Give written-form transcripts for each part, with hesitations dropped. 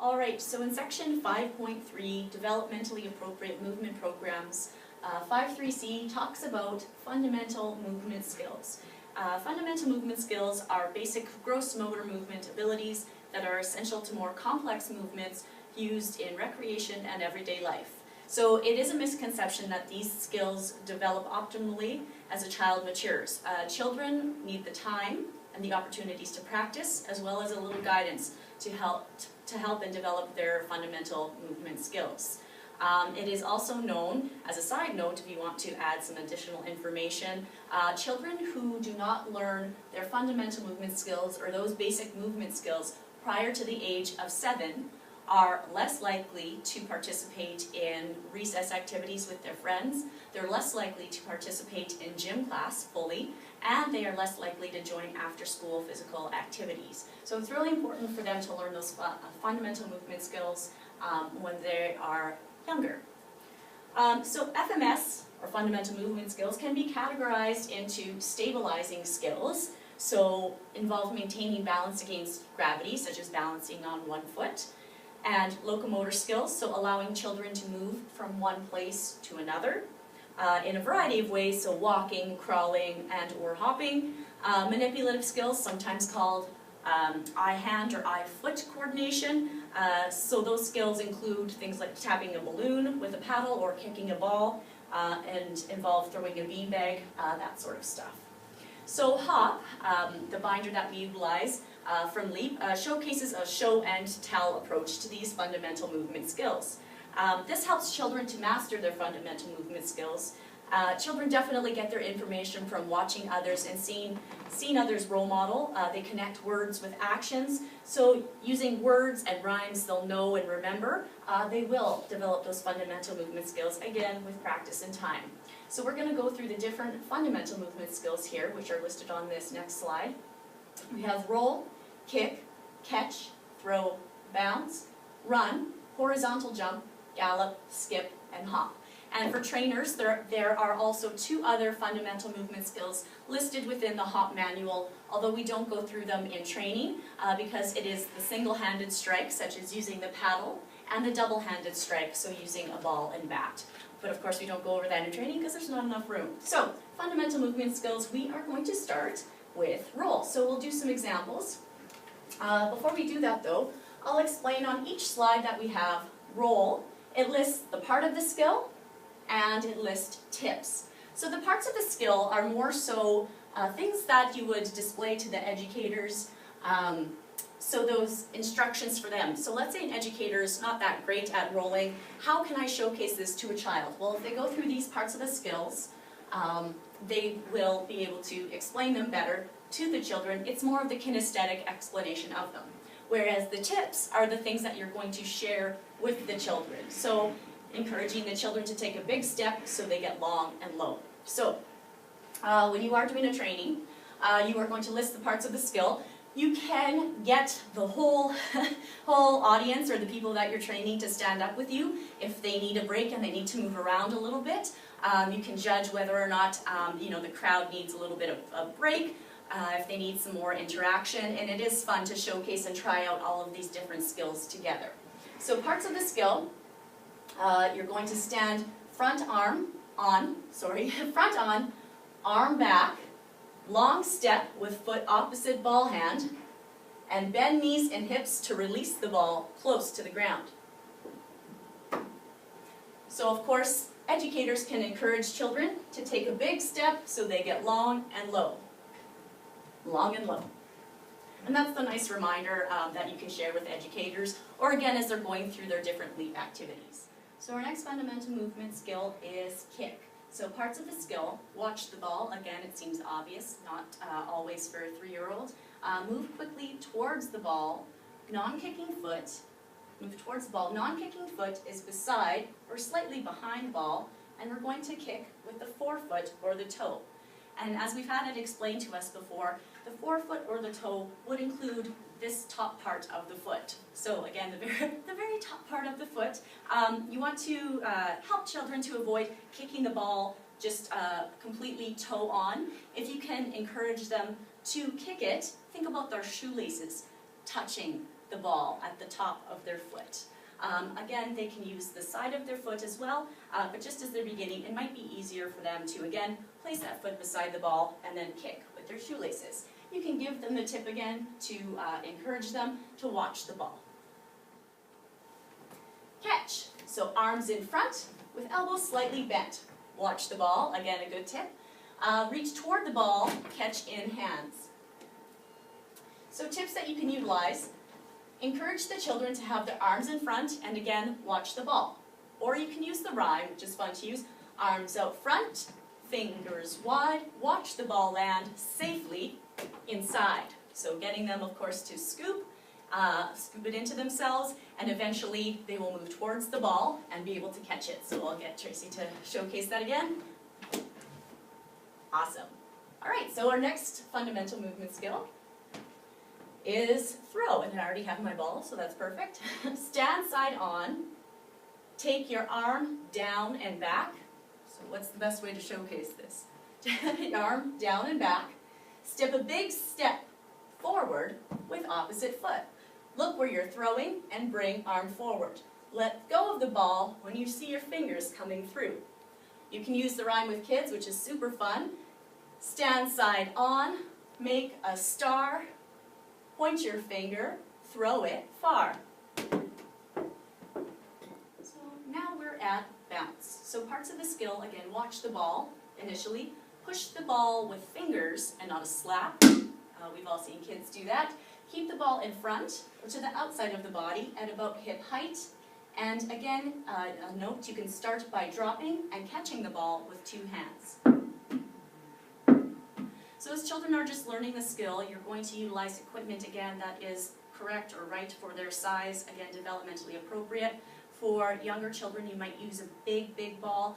All right, so in section 5.3, developmentally appropriate movement programs, 5.3c talks about fundamental movement skills. Fundamental movement skills are basic gross motor movement abilities that are essential to more complex movements used in recreation and everyday life. So it is a misconception that these skills develop optimally as a child matures. Children need the time and the opportunities to practice, as well as a little guidance to help and develop their fundamental movement skills. It is also known, as a side note, if you want to add some additional information, children who do not learn their fundamental movement skills or those basic movement skills prior to the age of 7 are less likely to participate in recess activities with their friends, they're less likely to participate in gym class fully, and they are less likely to join after-school physical activities. So it's really important for them to learn those fundamental movement skills when they are younger. So FMS, or fundamental movement skills, can be categorized into stabilizing skills, so involve maintaining balance against gravity, such as balancing on one foot, and locomotor skills, so allowing children to move from one place to another in a variety of ways, so walking, crawling, and or hopping. Manipulative skills, sometimes called eye-hand or eye-foot coordination. So those skills include things like tapping a balloon with a paddle or kicking a ball, and involve throwing a beanbag, that sort of stuff. So HOP, the binder that we utilize from LEAP, showcases a show and tell approach to these fundamental movement skills. This helps children to master their fundamental movement skills. Children definitely get their information from watching others and seeing others role model. They connect words with actions, so using words and rhymes they'll know and remember, they will develop those fundamental movement skills, again with practice and time. So we're going to go through the different fundamental movement skills here, which are listed on this next slide. We have roll, kick, catch, throw, bounce, run, horizontal jump, gallop, skip, and hop. And for trainers, there are also 2 other fundamental movement skills listed within the HOP manual, although we don't go through them in training because it is the single-handed strike, such as using the paddle, and the double-handed strike, so using a ball and bat. But of course we don't go over that in training because there's not enough room. So, fundamental movement skills, we are going to start with roll. So we'll do some examples. Before we do that though, I'll explain on each slide that we have roll. It lists the part of the skill, and it lists tips. So the parts of the skill are more so things that you would display to the educators, so those instructions for them. So let's say an educator is not that great at rolling. How can I showcase this to a child? Well, if they go through these parts of the skills, they will be able to explain them better to the children. It's more of the kinesthetic explanation of them. Whereas the tips are the things that you're going to share with the children. So encouraging the children to take a big step so they get long and low. So when you are doing a training, you are going to list the parts of the skill. You can get the whole audience or the people that you're training to stand up with you if they need a break and they need to move around a little bit. You can judge whether or not the crowd needs a little bit of a break, if they need some more interaction, and it is fun to showcase and try out all of these different skills together. So parts of the skill, you're going to stand front on, arm back, long step with foot opposite ball hand, and bend knees and hips to release the ball close to the ground. So of course, educators can encourage children to take a big step so they get long and low. Long and low. And that's the nice reminder that you can share with educators, or again as they're going through their different LEAP activities. So our next fundamental movement skill is kick. So parts of the skill, watch the ball. Again, it seems obvious, not always for a 3-year-old. Move quickly towards the ball, non-kicking foot. Move towards the ball. Non-kicking foot is beside or slightly behind the ball, and we're going to kick with the forefoot or the toe. And as we've had it explained to us before, the forefoot or the toe would include this top part of the foot. So again, the very top part of the foot. You want to help children to avoid kicking the ball just completely toe on. If you can encourage them to kick it, think about their shoelaces touching the ball at the top of their foot. Again, they can use the side of their foot as well, but just as they're beginning, it might be easier for them to, again, place that foot beside the ball and then kick with their shoelaces. You can give them the tip again to encourage them to watch the ball. Catch. So arms in front with elbows slightly bent. Watch the ball, again a good tip. Reach toward the ball, catch in hands. So tips that you can utilize: encourage the children to have their arms in front and again watch the ball. Or you can use the rhyme, which is fun to use. Arms out front, fingers wide, watch the ball land safely inside. So getting them, of course, to scoop it into themselves, and eventually they will move towards the ball and be able to catch it. So I'll get Tracy to showcase that again. Awesome. All right, so our next fundamental movement skill is throw, and I already have my ball, so that's perfect. Stand side on, take your arm down and back. So what's the best way to showcase this? Your arm down and back. Step a big step forward with opposite foot. Look where you're throwing and bring arm forward. Let go of the ball when you see your fingers coming through. You can use the rhyme with kids, which is super fun. Stand side on, make a star, point your finger, throw it far. So now we're at bounce. So parts of the skill, again, watch the ball initially. Push the ball with fingers and not a slap. We've all seen kids do that. Keep the ball in front or to the outside of the body at about hip height. And again, a note, you can start by dropping and catching the ball with two hands. So as children are just learning the skill, you're going to utilize equipment, again, that is correct or right for their size, again, developmentally appropriate. For younger children, you might use a big ball.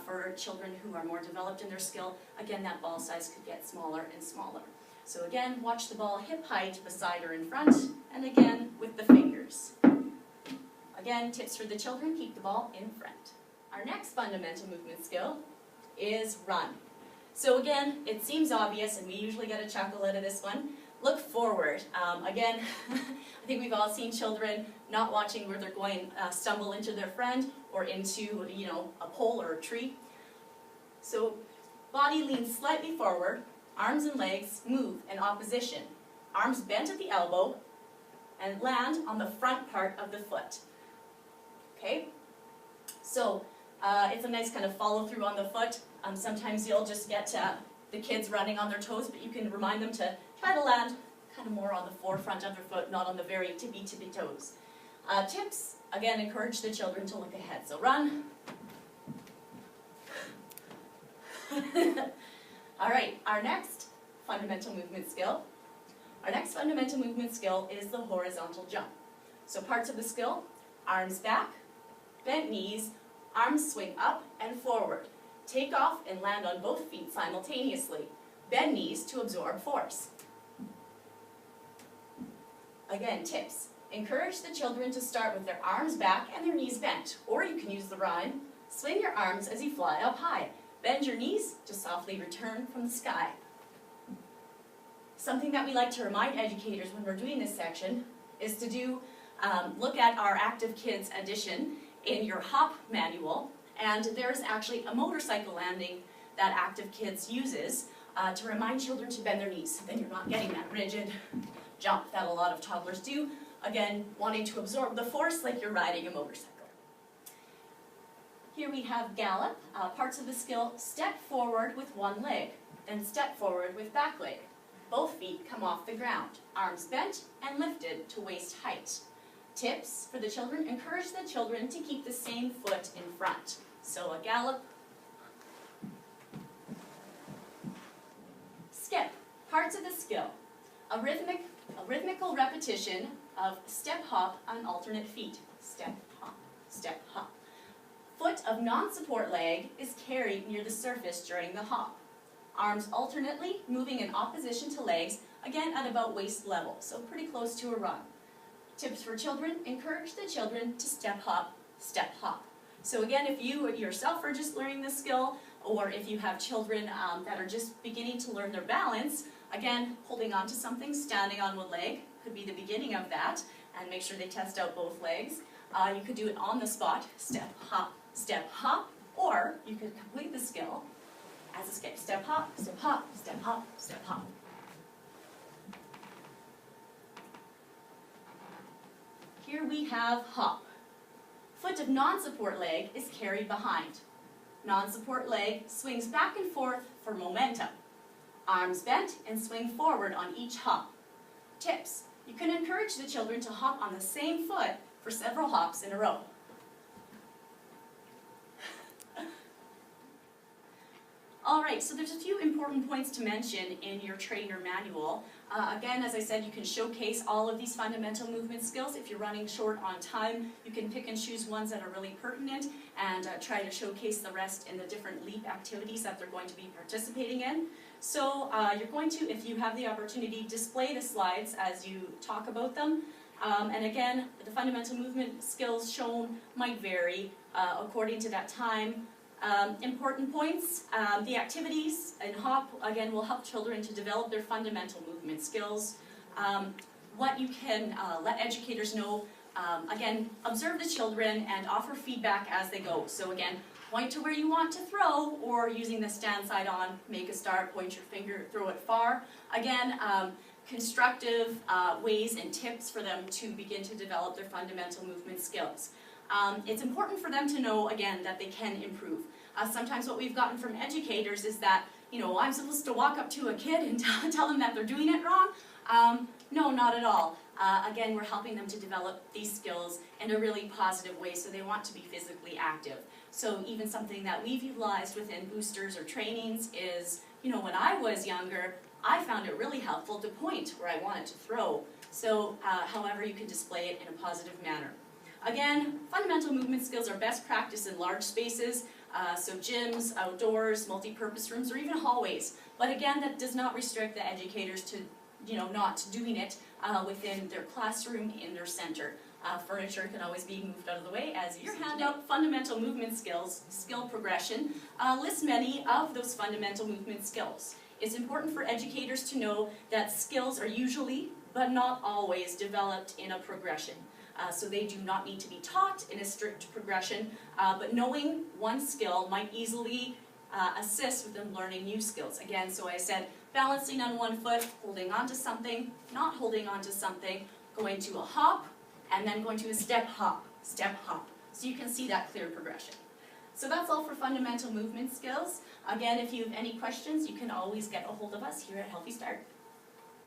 For children who are more developed in their skill, again, that ball size could get smaller and smaller. So again, watch the ball hip height, beside or in front, and again, with the fingers. Again, tips for the children, keep the ball in front. Our next fundamental movement skill is run. So again, it seems obvious, and we usually get a chuckle out of this one. Look forward. Again, I think we've all seen children not watching where they're going, stumble into their friend or into, a pole or a tree. So body leans slightly forward, arms and legs move in opposition. Arms bent at the elbow and land on the front part of the foot. Okay? So it's a nice kind of follow through on the foot. Sometimes you'll just get the kids running on their toes, but you can remind them to try to land kind of more on the forefront of their foot, not on the very tippy toes. Tips, again, encourage the children to look ahead. So run. All right, our next fundamental movement skill. Our next fundamental movement skill is the horizontal jump. So parts of the skill: arms back, bent knees, arms swing up and forward. Take off and land on both feet simultaneously. Bend knees to absorb force. Again, tips. Encourage the children to start with their arms back and their knees bent. Or you can use the rhyme: swing your arms as you fly up high. Bend your knees to softly return from the sky. Something that we like to remind educators when we're doing this section is to do, look at our Active Kids edition in your HOP manual, and there's actually a motorcycle landing that Active Kids uses to remind children to bend their knees, so then you're not getting that rigid jump that a lot of toddlers do, again, wanting to absorb the force like you're riding a motorcycle. Here we have Gallop. Parts of the skill: step forward with one leg, then step forward with back leg. Both feet come off the ground, arms bent and lifted to waist height. Tips for the children: encourage the children to keep the same foot in front. So a gallop. Skip. Parts of the skill: a rhythmical repetition of step hop on alternate feet. Step hop, step hop. Foot of non-support leg is carried near the surface during the hop. Arms alternately moving in opposition to legs, again at about waist level, so pretty close to a run. Tips for children: encourage the children to step hop, step hop. So again, if you yourself are just learning this skill, or if you have children that are just beginning to learn their balance, again, holding on to something, standing on one leg, could be the beginning of that. and make sure they test out both legs. You could do it on the spot, step, hop, or you could complete the skill as a skip, step, hop, step, hop, step, hop, step, hop. Here we have hop. Foot of non-support leg is carried behind. Non-support leg swings back and forth for momentum. Arms bent and swing forward on each hop. Tips: you can encourage the children to hop on the same foot for several hops in a row. Alright, so there's a few important points to mention in your trainer manual. Again, as I said, you can showcase all of these fundamental movement skills. If you're running short on time, you can pick and choose ones that are really pertinent and try to showcase the rest in the different LEAP activities that they're going to be participating in. So you're going to, if you have the opportunity, display the slides as you talk about them. And again, the fundamental movement skills shown might vary according to that time. Important points, the activities in HOP, again, will help children to develop their fundamental movement skills. What you can let educators know, again, observe the children and offer feedback as they go. So again, point to where you want to throw, or using the stand side on, make a start, point your finger, throw it far. Again, constructive ways and tips for them to begin to develop their fundamental movement skills. It's important for them to know, again, that they can improve. Sometimes what we've gotten from educators is that, you know, I'm supposed to walk up to a kid and tell them that they're doing it wrong. No, not at all. Again, we're helping them to develop these skills in a really positive way, so they want to be physically active. So even something that we've utilized within boosters or trainings is, you know, when I was younger, I found it really helpful to point where I wanted to throw. So, however, you can display it in a positive manner. Again, fundamental movement skills are best practiced in large spaces, so gyms, outdoors, multi-purpose rooms, or even hallways. But again, that does not restrict the educators to, you know, not doing it within their classroom, in their center. Furniture can always be moved out of the way as your handout. Fundamental movement skills, skill progression, lists many of those fundamental movement skills. It's important for educators to know that skills are usually, but not always, developed in a progression. So they do not need to be taught in a strict progression, but knowing one skill might easily assist with them learning new skills. Again, so I said balancing on one foot, holding on to something, not holding on to something, going to a hop, and then going to a step hop, step hop. So you can see that clear progression. So that's all for fundamental movement skills. Again, if you have any questions, you can always get a hold of us here at Healthy Start.